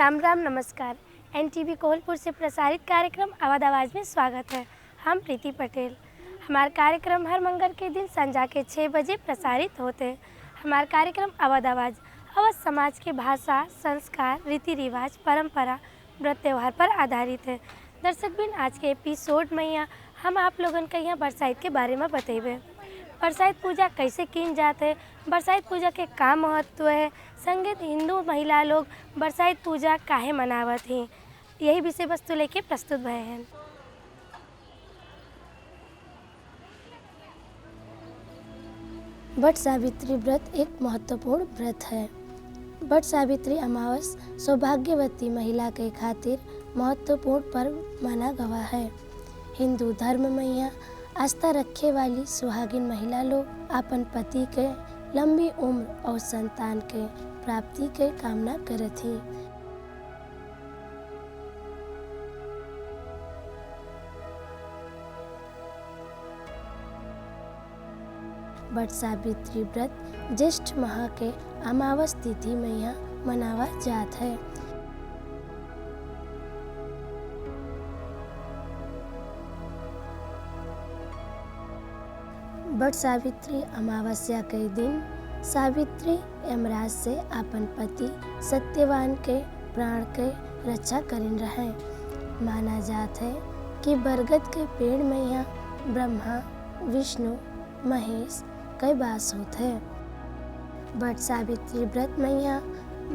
राम राम नमस्कार। एनटीवी कोहलपुर से प्रसारित कार्यक्रम अवध आवाज़ में स्वागत है। हम प्रीति पटेल। हमारा कार्यक्रम हर मंगल के दिन संध्या के 6 बजे प्रसारित होते हैं। हमारा कार्यक्रम अवध आवाज़ अवध समाज के भाषा, संस्कार, रीति रिवाज, परंपरा, व्रत त्यौहार पर आधारित है। दर्शक बिन आज के एपिसोड में यहाँ हम आप लोगन के यहाँ बरसाइत के बारे में बतेबे। बरसाइत पूजा कैसे की जाते है, बरसाइत पूजा के का महत्व है, संगीत हिंदू महिला लोग बरसाइत पूजा काहे मनावत हैं, यही विषय वस्तु लेके प्रस्तुत भए हैं। वट सावित्री व्रत एक महत्वपूर्ण व्रत है। वट सावित्री अमावस सौभाग्यवती महिला के खातिर महत्वपूर्ण पर्व माना गवा है। हिंदू धर्म में यहाँ आस्था रखे वाली सुहागिन महिला लोग अपन पति के लंबी उम्र और संतान के प्राप्ति के कामना करत ही। वट सावित्री व्रत ज्येष्ठ माह के अमावस तिथि में यहाँ मनावा जात है। वट सावित्री अमावस्या के दिन सावित्री यमराज से अपन पति सत्यवान के प्राण के रक्षा करिन रहे। माना जात है कि बरगद के पेड़ में यहाँ ब्रह्मा, विष्णु, महेश के वास होते हैं। वट सावित्री व्रत में यहाँ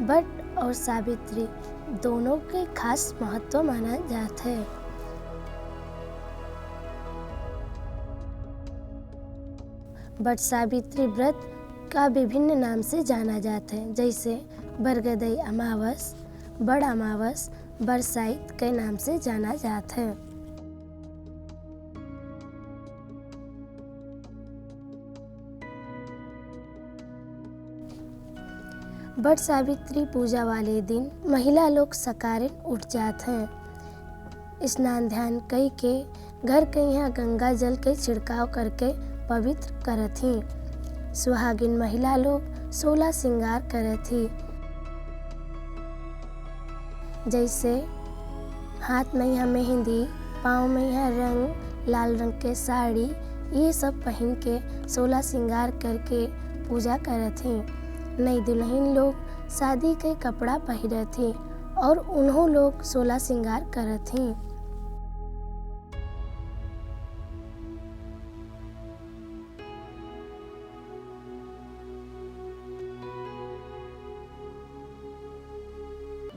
वट और सावित्री दोनों के खास महत्व माना जाता है। वट सावित्री व्रत का विभिन्न नाम से जाना जाता है, जैसे बरगदई अमावस, बड़ अमावस, बरसाइत के नाम से जाना जाता है। वट सावित्री पूजा वाले दिन महिला लोग सकारण उठ जाते हैं। स्नान ध्यान कई के घर के यहाँ गंगा जल के छिड़काव करके पवित्र करत ही। सुहागिन महिला लोग 16 श्रृंगार करत ही, जैसे हाथ में यहाँ मेहंदी, पाँव में यहाँ रंग, लाल रंग के साड़ी, ये सब पहन के 16 श्रृंगार करके पूजा करत ही। नई दुल्हन लोग शादी के कपड़ा पहिरत ही और उन्हों लोग 16 श्रृंगार करत ही।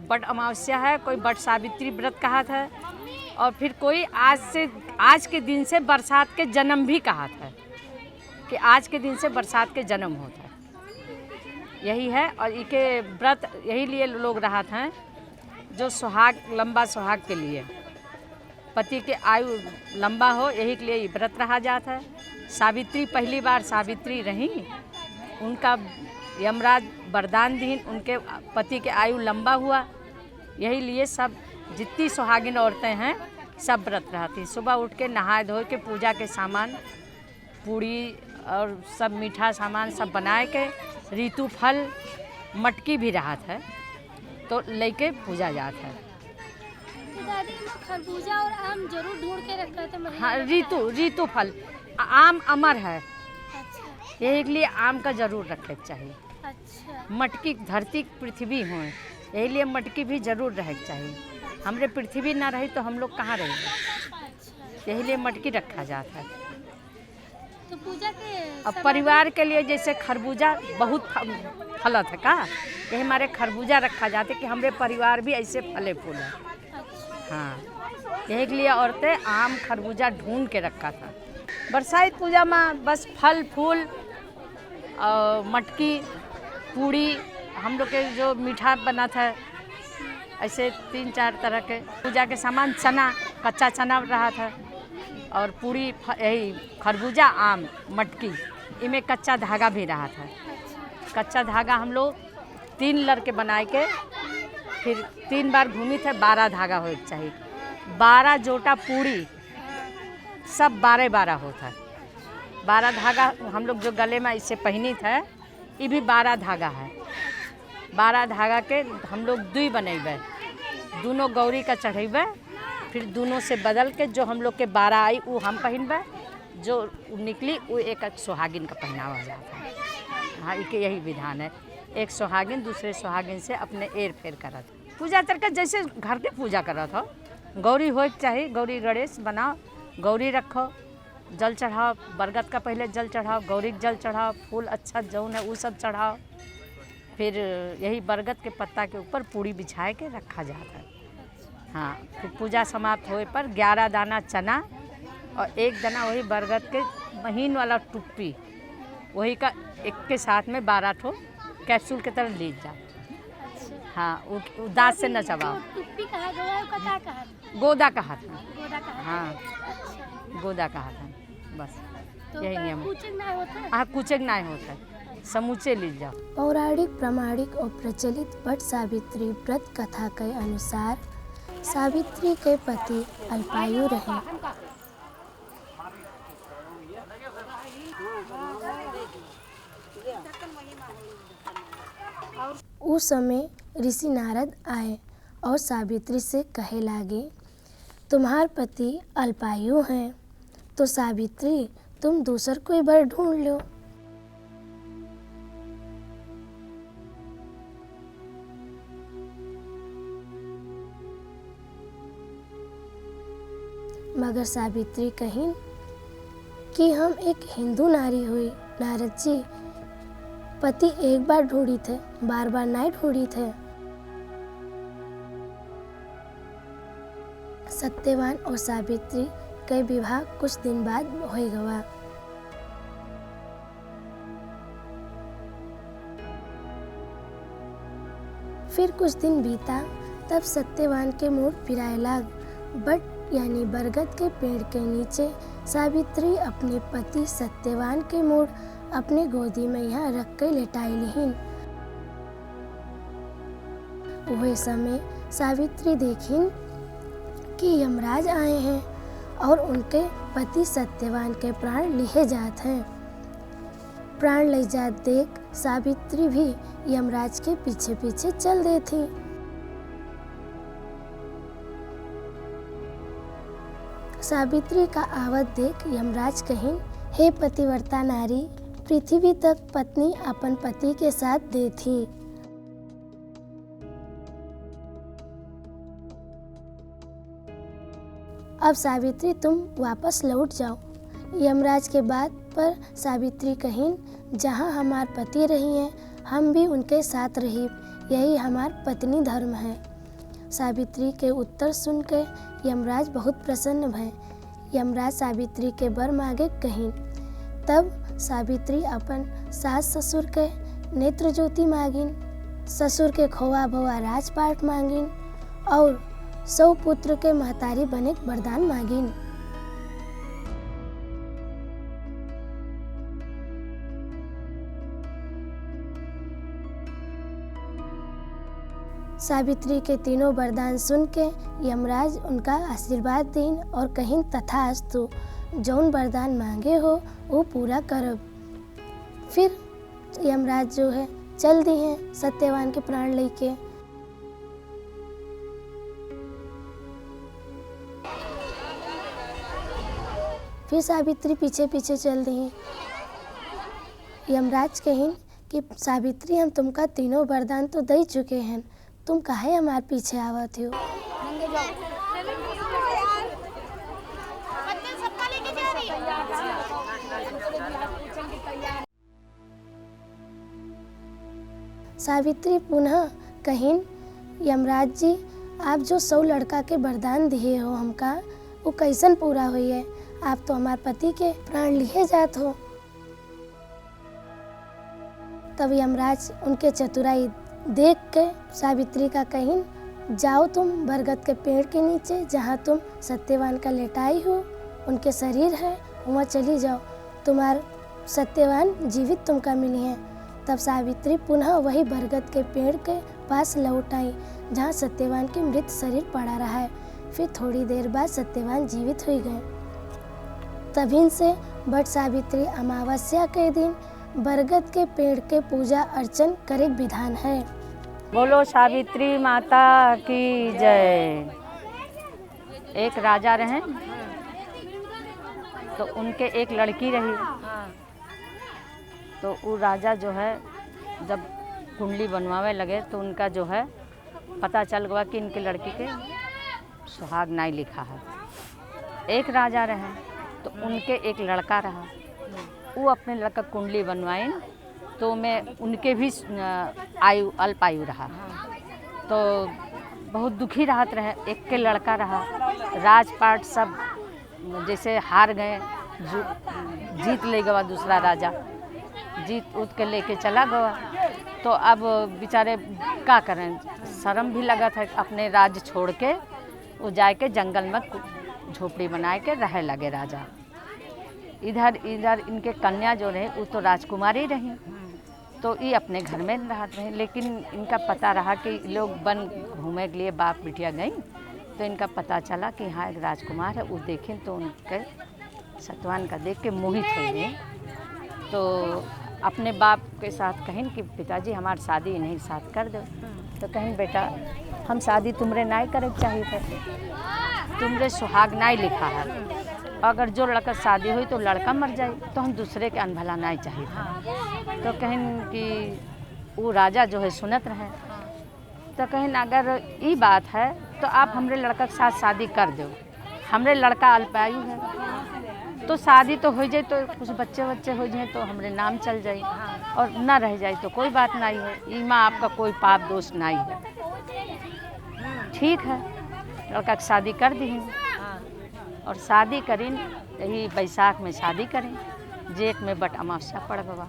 वट अमावस्या है, कोई वट सावित्री व्रत कहा था, और फिर कोई आज के दिन से बरसात के जन्म भी कहा था कि आज के दिन से बरसात के जन्म होता है, यही है। और इके व्रत यही लिए लोग रहा था जो सुहाग, लंबा सुहाग के लिए, पति के आयु लंबा हो, यही के लिए ये व्रत रहा जाता है। सावित्री पहली बार सावित्री रही, उनका यमराज वरदान दीन, उनके पति के आयु लंबा हुआ, यही लिए सब जितनी सुहागिन औरतें हैं सब व्रत रहती। सुबह उठ के नहाए धोए के पूजा के सामान, पूड़ी और सब मीठा सामान सब बनाए के, ऋतु फल, मटकी भी रहत है तो लेके पूजा जाता है। तो दादी खरबूजा और आम जरूर ढूंढ के रखते थे। हाँ, ऋतु फल, आम अमर है। अच्छा। यही के लिए आम का जरूर रखे चाहिए। अच्छा। मटकी धरती पृथ्वी हो, यही लिए मटकी भी जरूर रहे चाहिए। हमरे पृथ्वी ना रही तो हम लोग कहाँ रहेंगे, यही लिए मटकी रखा जाता है। तो पूजा के अब परिवार के लिए जैसे खरबूजा बहुत फलत है का, यही हमारे खरबूजा रखा जाता है कि हमारे परिवार भी ऐसे फले फूले। हाँ, यही के लिए औरतें आम खरबूजा ढूंढ के रखा था। बरसाइत पूजा में बस फल फूल और मटकी, पूड़ी, हम लोग के जो मीठा बना था, ऐसे 3-4 तरह के पूजा के सामान, चना, कच्चा चना रहा था, और पूड़ी, यही खरबूजा, आम, मटकी, इनमें कच्चा धागा भी रहा था। कच्चा धागा हम लोग 3 लड़के बनाए के फिर 3 बार घूमी थे, 12 धागा हो चाहिए, 12 जोटा पूड़ी, सब 12 होता है। 12 धागा हम लोग जो गले में इससे पहनी था, ये भी 12 धागा है। 12 धागा के हम लोग दुई बनेबे, दोनों गौरी का चढ़ेबे, फिर दोनों से बदल के जो हम लोग के 12 आई वो हम पहनबे, जो निकली वो एक सुहागिन का पहनावा जाता है। हाँ, इके यही विधान है। एक सुहागिन दूसरे सुहागिन से अपने एर फेर करत पूजा करके, जैसे घर के पूजा करत हो। गौरी हो चाहे गौरी गणेश बनाओ, गौरी रखो, जल चढ़ाओ, बरगद का पहले जल चढ़ाओ, गौरी के जल चढ़ाओ, फूल अच्छा जौन है वो सब चढ़ाओ, फिर यही बरगद के पत्ता के ऊपर पूड़ी बिछाए के रखा जाता है। हाँ, फिर पूजा समाप्त होए पर 11 दाना चना और 1 दाना वही बरगद के महीन वाला टुप्पी, वही का एक के साथ में 12 ठो कैप्सूल के तरह लीज जाओ। हाँ, वो दांत से न चबाओ। टुप्पी कहा गया, उसका क्या कहा? गोदा का हाथ में। गोदा कहा। हाँ, गोदा का हाथ में, बस तो यही नियम है। कुचेग ना होता है? हाँ, कुचेग ना होता है, समूचे लीज जाओ। पौराणिक, प्रामाणिक और प्रचलित वट सावित्री व्रत कथा के अनुसार सावित्री के पति अल्पायु रहे। उस समय ऋषि नारद आए और सावित्री से कहे लागे, तुम्हार पति अल्पायु हैं, तो सावित्री तुम दूसर कोई वर ढूंढ लो। मगर सावित्री कहीं कि हम एक हिंदू नारी हुई, नारद जी पति एक बार ढूंढी थे, बार बार नहीं ढूंढी थे। सत्यवान और सावित्री के विवाह कुछ दिन बाद हो गया। फिर कुछ दिन बीता, तब सत्यवान के मूड फिराए लाग। बट यानी बरगद के पेड़ के नीचे सावित्री अपने पति सत्यवान के मूड अपने गोदी में यहाँ रख के लेटाई लिहिन। वह समय सावित्री देखिन कि यमराज आए हैं और उनके पति सत्यवान के प्राण लिए जात हैं। प्राण ले जात देख सावित्री भी यमराज के पीछे पीछे चल देती। सावित्री का आवत देख यमराज कहिन, हे पतिव्रता नारी, पृथ्वी तक पत्नी अपन पति के साथ दे थी। अब सावित्री तुम वापस लौट जाओ। यमराज के बात पर सावित्री कहिन, जहाँ हमार पति रही हैं, हम भी उनके साथ रही, यही हमार पत्नी धर्म है। सावित्री के उत्तर सुन के यमराज बहुत प्रसन्न भय। यमराज सावित्री के वर मांगे कहिन। तब सावित्री अपन सास ससुर के नेत्र ज्योति मांगिन, ससुर के खोआ भवा राजपाट मांगिन और 100 पुत्र के महतारी बने वरदान मांगिन। सावित्री के तीनों वरदान सुन के यमराज उनका आशीर्वाद दीन और कहिन, तथास्तु, जौन वरदान मांगे हो वो पूरा करब। फिर यमराज जो है चल दी हैं सत्यवान के प्राण लेके। फिर सावित्री पीछे पीछे चल दी हैं। यमराज कहिन कि सावित्री, हम तुमका तीनों वरदान तो दे चुके हैं, तुम काहे हमारे पीछे आवत हो? सावित्री पुनः कहिन, यमराज जी, आप जो 100 लड़का के वरदान दिए हो हमका, वो कैसन पूरा हुई है? आप तो हमारे पति के प्राण लिए जात हो। तब यमराज उनके चतुराई देख के सावित्री का कहिन, जाओ तुम बरगद के पेड़ के नीचे जहाँ तुम सत्यवान का लेटाई हो, उनके शरीर है, वहाँ चली जाओ, तुम्हार सत्यवान जीवित तुमका मिली है। तब सावित्री पुनः वही बरगद के पेड़ के पास लौट आई जहाँ सत्यवान के मृत शरीर पड़ा रहा है। फिर थोड़ी देर बाद सत्यवान जीवित हो गए। तभी से वट सावित्री अमावस्या के दिन बरगद के पेड़ के पूजा अर्चन करे विधान है। बोलो सावित्री माता की जय। एक राजा रहे तो उनके एक लड़की रही। तो वो राजा जो है जब कुंडली बनवावे लगे तो उनका जो है पता चल गया कि इनकी लड़की के सुहाग नहीं लिखा है। एक राजा रहे तो उनके एक लड़का रहा। वो अपने लड़का कुंडली बनवाए तो मैं उनके भी आयु अल्प आयु रहा। तो बहुत दुखी रहत रहे। एक के लड़का रहा, राजपाट सब जैसे हार गए, जीत ले गया दूसरा राजा, जीत उठ के लेके चला गया। तो अब बेचारे क्या करें, शर्म भी लगा था। अपने राज्य छोड़ के वो जाके जंगल में झोपड़ी बनाए के रहे लगे राजा। इधर इनके कन्या जो रहे वो तो राजकुमारी रही। तो ये अपने घर में रहते रहे। लेकिन इनका पता रहा कि लोग वन घूमने के लिए बाप बिटिया गई। तो इनका पता चला कि हाँ एक राजकुमार है। वो देखें तो उनके सतवान का देख के मोहित हो गए। तो अपने बाप के साथ कहें कि पिताजी हमारी शादी इन्हीं साथ कर दो। तो कहें बेटा हम शादी तुमरे नहीं करे चाहिए थे, तुमरे सुहाग नहीं लिखा है। अगर जो लड़का शादी हुई तो लड़का मर जाए तो हम दूसरे के अनभला नहीं चाहिए था। तो कहें कि वो राजा जो है सुनत रहे। तो कहें अगर ये बात है तो आप हमरे लड़का के साथ शादी कर दो। हमरे लड़का अल्पायु है तो शादी तो हो जाए तो कुछ बच्चे हो जाए तो हमरे नाम चल जाए और ना रह जाए तो कोई बात नहीं है। ईमा आपका कोई पाप दोष नहीं है। ठीक है, लड़का की शादी कर दी और शादी करें। यही बैसाख में शादी करें, जेठ में बट अमावस्या पड़ गया।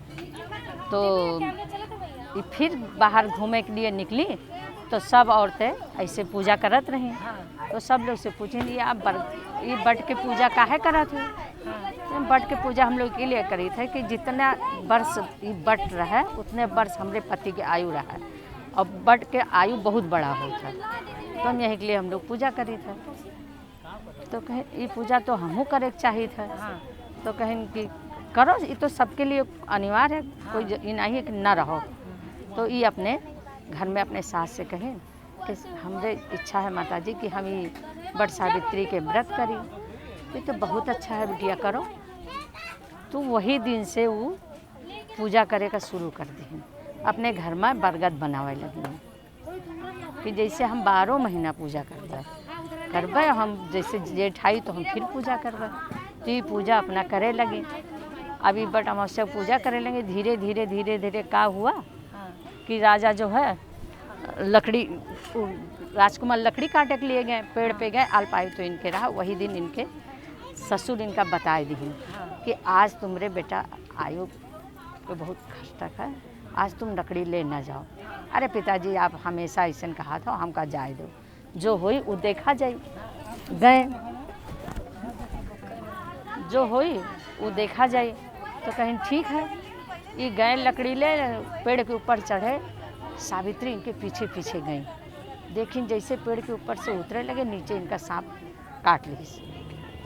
तो ये फिर बाहर घूमने के लिए निकली तो सब औरतें ऐसे पूजा करत रही। तो सब लोग से पूछें ये आप ये बट के पूजा काहे करत हो। बट के पूजा हम लोग के लिए करी थे कि जितना वर्ष ये बट रहे उतने वर्ष हमरे पति के आयु रहा। और बट के आयु बहुत बड़ा होता है। तो हम यही के लिए हम लोग पूजा करी थे। तो कहें ये पूजा तो हमहू करे चाहिए था। तो कहें कि करो, ये तो सबके लिए अनिवार्य है, कोई ये नहीं है कि ना रहो। तो ये अपने घर में अपने सास से कहें कि हमरे इच्छा है माता जी कि हम ये बट सावित्री के व्रत करी। ये तो बहुत अच्छा है बिटिया, करो। तो वही दिन से वो पूजा करे का शुरू कर दी। अपने घर में बरगद बनावे लगी कि जैसे हम 12 महीना पूजा करबे हम, जैसे जेठाई तो हम फिर पूजा करबे। तो ये पूजा अपना करे लगे। अभी बट अमावस्या पूजा करे लगे। धीरे धीरे का हुआ कि राजा जो है लकड़ी, राजकुमार लकड़ी काटे के लिए गए, पेड़ पे गए, अल्पायु तो इनके रहा। वही दिन इनके ससुर इनका बताए दी कि आज तुमरे बेटा आयु तो बहुत खष्टक है, आज तुम लकड़ी ले ना जाओ। अरे पिताजी आप हमेशा ऐसा कहा था, हमका जाए दो, जो हुई वो देखा जाए। गए, जो हुई वो देखा जाए। तो कहें ठीक है। ये गए लकड़ी ले, पेड़ के ऊपर चढ़े। सावित्री इनके पीछे पीछे गई। देखिन जैसे पेड़ के ऊपर से उतरे लगे, नीचे इनका सांप काट ली।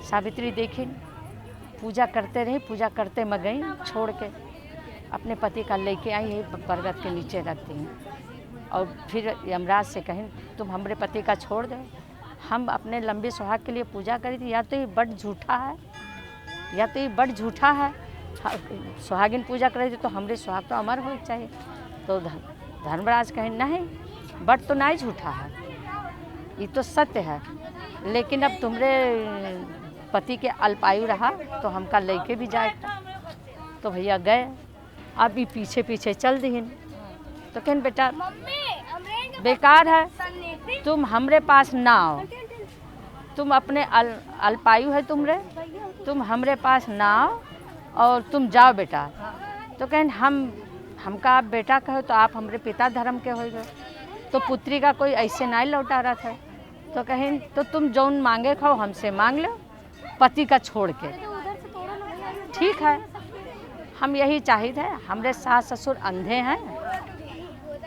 सावित्री देखिन पूजा करते रही, पूजा करते मैं गई, छोड़ के अपने पति का लेके आई है, बरगद के नीचे रख दी। और फिर यमराज से कहें तुम हमारे पति का छोड़ दो, हम अपने लंबे सुहाग के लिए पूजा करी थी। या तो ये बट झूठा है, या तो ये बट झूठा है। सुहागिन पूजा करे थी तो हमारे सुहाग तो अमर हो चाहिए। तो धर्मराज कहें नहीं, बट तो नहीं झूठा है, ये तो सत्य है। लेकिन अब तुम्हारे पति के अल्पायु रहा तो हमका लेके भी जाएगा। तो भैया गए। अब ये पीछे पीछे चल दी। तो कहें बेटा बेकार है, तुम हमरे पास ना आओ, तुम अपने अल्पायु है तुमरे, तुम हमरे पास ना आओ और तुम जाओ बेटा। तो कहें हमका आप बेटा कहो तो आप हमरे पिता धर्म के हो गए। तो पुत्री का कोई ऐसे नहीं लौटा रहा था। तो कहें तो तुम जौन मांगे खाओ हमसे मांग लो, पति का छोड़ के। ठीक है, हम यही चाहिए थे। हमरे सास ससुर अंधे हैं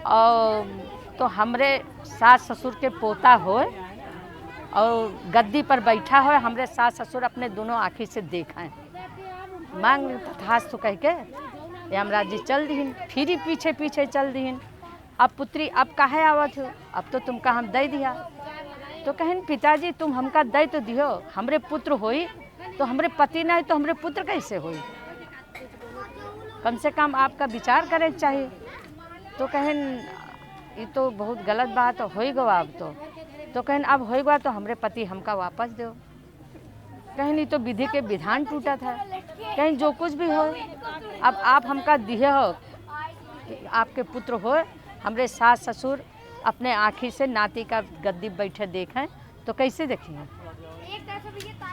और तो हमरे सास ससुर के पोता हो और गद्दी पर बैठा हो, हमरे सास ससुर अपने दोनों आँखी से देखें। मांग तथास्तु कह के यमराज जी चल दीन। फिर ही पीछे पीछे चल दीन। अब पुत्री अब काहे आवत हो, अब तो तुमका हम दे दिया। तो कहन पिताजी तुम हमका दे तो दियो, हमरे पुत्र होई तो हमरे पति नहीं तो हमरे पुत्र कैसे होई, कम से कम आपका विचार करे चाहिए। तो कहन ये तो बहुत गलत बात हो गो अब तो कहन अब हो गया तो हमरे पति हमका वापस दो। कहन ये तो विधि के विधान टूटा था, कहीं जो कुछ भी हो अब आप हमका दिए हो, आपके पुत्र हो, हमरे सास ससुर अपने आँखी से नाती का गद्दी बैठे देखें तो कैसे देखेंगे।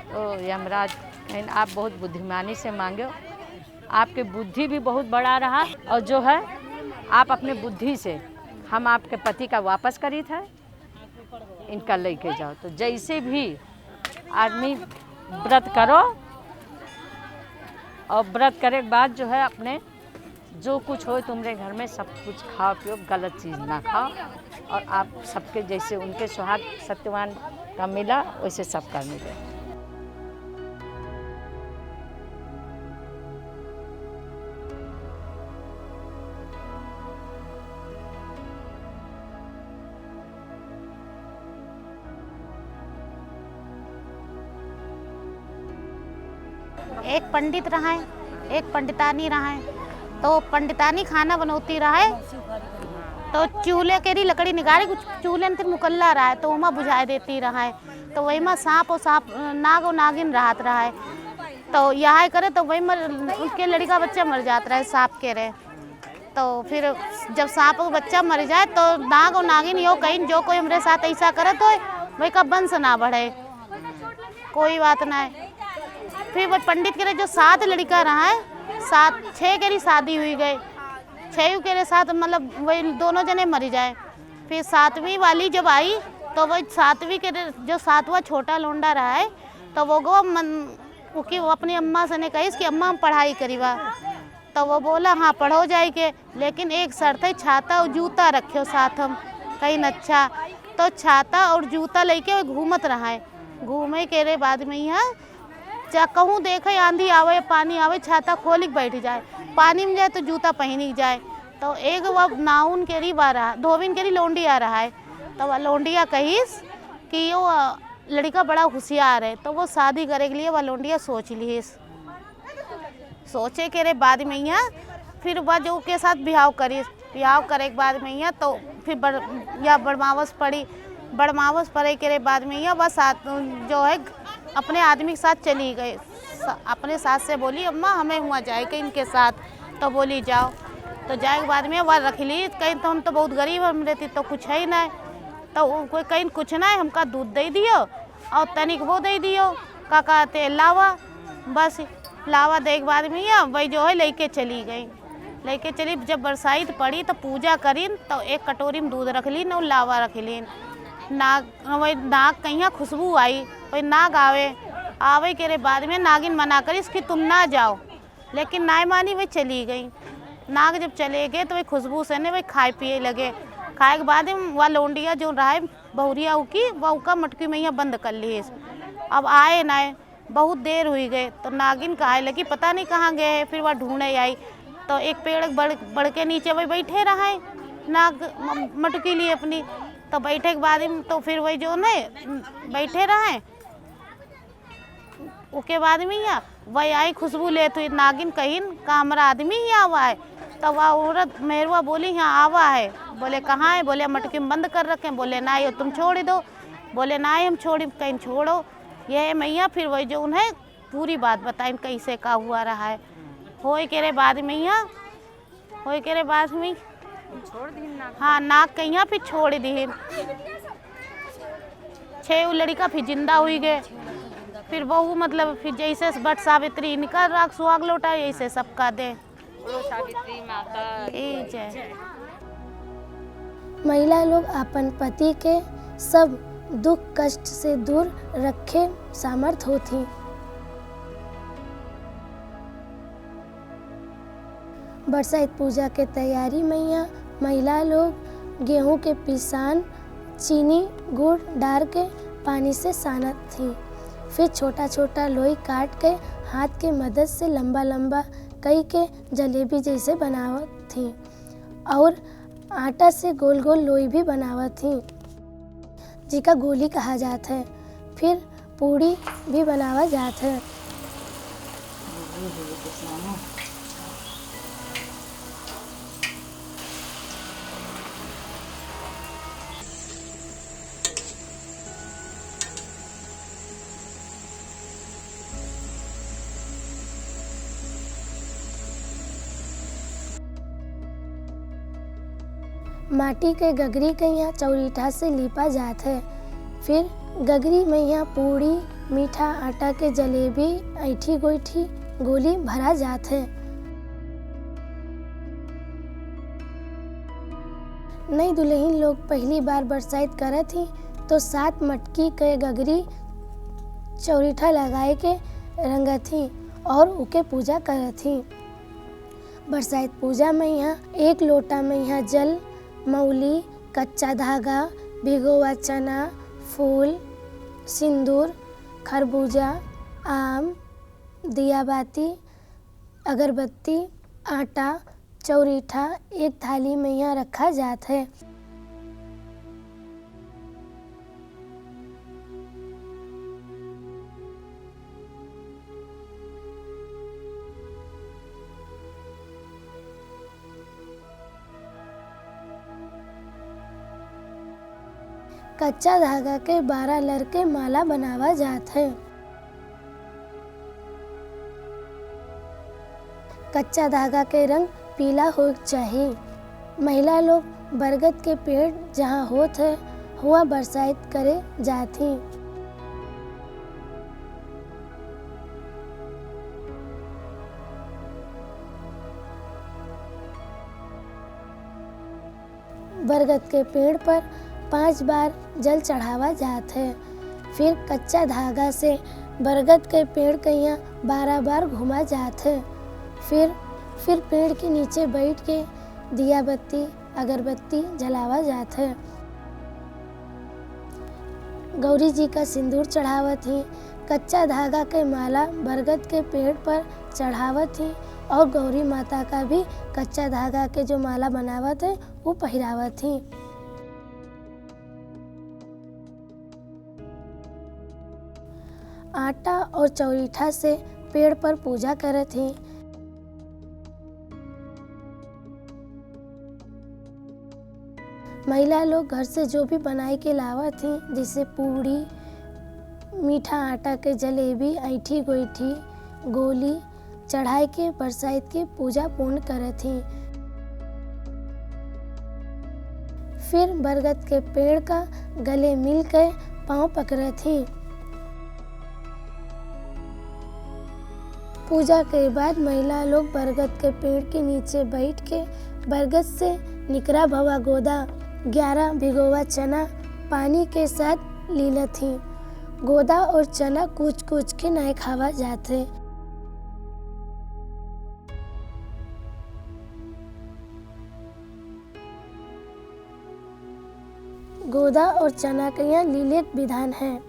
तो यमराज कहन आप बहुत बुद्धिमानी से मांगे, आपके बुद्धि भी बहुत बड़ा रहा और जो है आप अपने बुद्धि से हम आपके पति का वापस करी था, इनका लेके जाओ। तो जैसे भी आदमी व्रत करो और व्रत करे के बाद जो है अपने जो कुछ हो तुम्हारे घर में सब कुछ खाओ पियो, गलत चीज़ ना खाओ और आप सबके जैसे उनके सुहाग सत्यवान का मिला वैसे सबका मिले। एक पंडित रहा है, एक पंडितानी रहा है। तो पंडितानी खाना बनौती रहा है तो चूल्हे केरी लकड़ी निकाली, कुछ चूल्हे में मुकल्ला रहा है तो वहाँ बुझाई देती रहा है। तो वही में सांप नाग और नागिन राहत रहा है। तो यह करे तो वही उसके लड़का बच्चा मर जाता रहा है सांप के रहे। तो फिर जब सांप का बच्चा मर जाए तो नाग और नागिन यो कहीं जो कोई हमारे साथ ऐसा करे तो वही का वंश ना बढ़े, कोई बात ना है। फिर वो पंडित के जो 7 लड़का रहा है, 6 के शादी हुई गई, 6 के साथ मतलब वही दोनों जने मर जाए। फिर 7वीं वाली जब आई तो वही 7वीं के जो 7वां छोटा लोंडा रहा है तो वो अपनी अम्मा से ने कही कि अम्मा हम पढ़ाई करीबा। तो वो बोला हाँ पढ़ो जाए के, लेकिन एक शर्त है छाता और जूता रखियो साथ हम कहीं अच्छा। तो छाता और जूता लेके वो घूमत रहा है। घूमे के रे बाद में यहाँ जा कहूँ देखे आंधी आवे पानी आवे छाता खोल के बैठ जाए, पानी में जाए तो जूता पहनी जाए। तो एक वह नाउन केरी बा रहा, धोबिन केरी लौंडी आ रहा है। तो वह लौंडिया कहीस कि वो लड़का बड़ा होशियार है, तो वो शादी करे के लिए वह लौंडिया सोच लीस। सोचे के रे बाद में यहाँ फिर वह जो के साथ ब्याह करी, ब्याह करे के बाद में यहाँ तो फिर बड़मावस पड़ी। बड़मावस पड़े के रे बाद में यहाँ वह साथ जो है अपने आदमी के साथ चली गई। अपने सास से बोली अम्मा हमें हुआ जाए कि इनके साथ। तो बोली जाओ। तो जाए के बाद में वह रख ली। कहीं तो हम तो बहुत गरीब हम रहती तो कुछ है ही नहीं। तो कोई कहीं कुछ नहीं, हमका दूध दे दियो और तनिक वो दे दियो का कहते लावा, बस लावा दे के बाद में या वही जो है लेके चली गई। लेके चली, जब बरसाइत पड़ी तो पूजा करीन तो एक कटोरी में दूध रख लीन और लावा रख लीन। वही नाग कहीं खुशबू आई, वही नाग आवे के रे बाद में नागिन मना करी कि तुम ना जाओ, लेकिन नाय मानी वही चली गई। नाग जब चले गए तो वही खुशबू से ने वही खाए पिए लगे। खाए के बाद वह लौंडिया जो रहा है बहुरिया की वह का मटकी में यहाँ बंद कर ली। अब आए ना, बहुत देर हुई गए तो नागिन कहे लगी पता नहीं कहाँ गए हैं। फिर वह ढूंढे आई तो एक पेड़ बढ़ के नीचे वही बैठे रहा है नाग मटकी लिए अपनी। तो बैठे के बाद तो फिर वही जो न बैठे रहे, उसके बाद में या वही आई खुशबू लेते हुई। नागिन कहीं का हमारा आदमी ही आवा है। तो वह औरत मेहरुआ बोली यहाँ आवा है। बोले कहाँ है? बोले मटकी में बंद कर रखे। बोले ना ये तुम छोड़ दो। बोले ना हम छोड़ी, कहीं छोड़ो ये मैया। फिर वही जो उन्हें पूरी बात बताई कैसे का हुआ रहा है। होए के रे बाद में यहाँ होए के रे बाद में छोड़ दी नाग। हाँ नाग कहीं फिर छोड़ दी। 6 लड़का फिर जिंदा हुई गए। फिर बहू मतलब फिर जैसे बट सावित्री निकल राख सुहाग लौटा ऐसे सबका दे। सावित्री माता जय। महिला लोग अपन पति के सब दुख कष्ट से दूर रखे सामर्थ होती। बरसाइत पूजा के तैयारी में महिला लोग गेहूं के पिसान चीनी गुड़ डाल के पानी से सानत थी। फिर छोटा छोटा लोई काट के हाथ के मदद से लंबा लंबा कई के जलेबी जैसे बनावत थी और आटा से गोल गोल लोई भी बनावत थी, जिका गोली कहा जात है। फिर पूड़ी भी बनावा जात है। माटी के गगरी के यहाँ चौरीठा से लिपा जात है। फिर गगरी में यहाँ पूड़ी, मीठा आटा के जलेबी, ऐठी गोईठी गोली भरा जात है। नई दुल्हन लोग पहली बार बरसाइत करत थी तो 7 मटकी के गगरी चौरीठा लगाए के रंगत थी और उके पूजा करत थी। बरसाइत पूजा में यहाँ 1 लोटा में यहाँ जल, मौली, कच्चा धागा, भिगोवा चना, फूल, सिंदूर, खरबूजा, आम, दियाबाती, अगरबत्ती, आटा, चौरीठा एक थाली में यहाँ रखा जात है। कच्चा धागा के 12 लर के माला बनावा जात है। कच्चा धागा के रंग पीला हो चाहिए। महिला लोग बरगद के पेड़ जहाँ होत है हुआ बरसाइत करे जाती। बरगद के पेड़ पर 5 बार जल चढ़ावा जात है। फिर कच्चा धागा से बरगद के पेड़ के यहाँ 12 बार घुमा जात है। फिर पेड़ के नीचे बैठ के दिया बत्ती, अगरबत्ती जलावा जात है। गौरी जी का सिंदूर चढ़ावत ही, कच्चा धागा के माला बरगद के पेड़ पर चढ़ावत ही और गौरी माता का भी कच्चा धागा के जो माला बनावत है वो पहिरावत ही। आटा और चौरीठा से पेड़ पर पूजा करत ही। महिला लोग घर से जो भी बनाई के लावत थी, जैसे पूड़ी, मीठा आटा के जलेबी, ऐठी गोईठी गोली चढ़ाई के बरसाइत के पूजा पूर्ण करत थी। फिर बरगद के पेड़ का गले मिल के पाँव पकड़त थी। पूजा के बाद महिला लोग बरगद के पेड़ के नीचे बैठ के बरगद से निकरा भवा गोदा, 11 भिगोवा चना पानी के साथ लीला थी। गोदा और चना कूच कूच के नहीं खावा जाते। गोदा और चना के यहाँ लीले विधान है।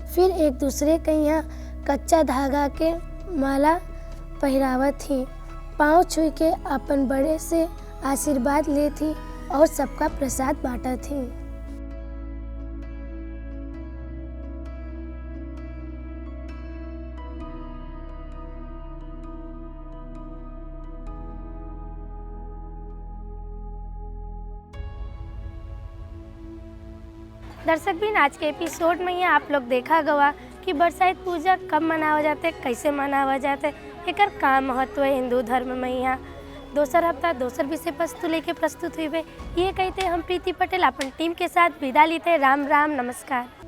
फिर एक दूसरे के यहाँ कच्चा धागा के माला पहिरावत थी। पाँव छुई के अपन बड़े से आशीर्वाद ले थी और सबका प्रसाद बांटा थी। दर्शक भी आज के एपिसोड में यहाँ आप लोग देखा गवा कि बरसाइत पूजा कब मनावा जाते, कैसे मनावा जाते, एकर का महत्व है हिंदू धर्म में। यहाँ दोसर हफ्ता दोसर विषय वस्तु लेके प्रस्तुत हुए ये कहते हम प्रीति पटेल अपन टीम के साथ विदा लेते। राम राम, नमस्कार।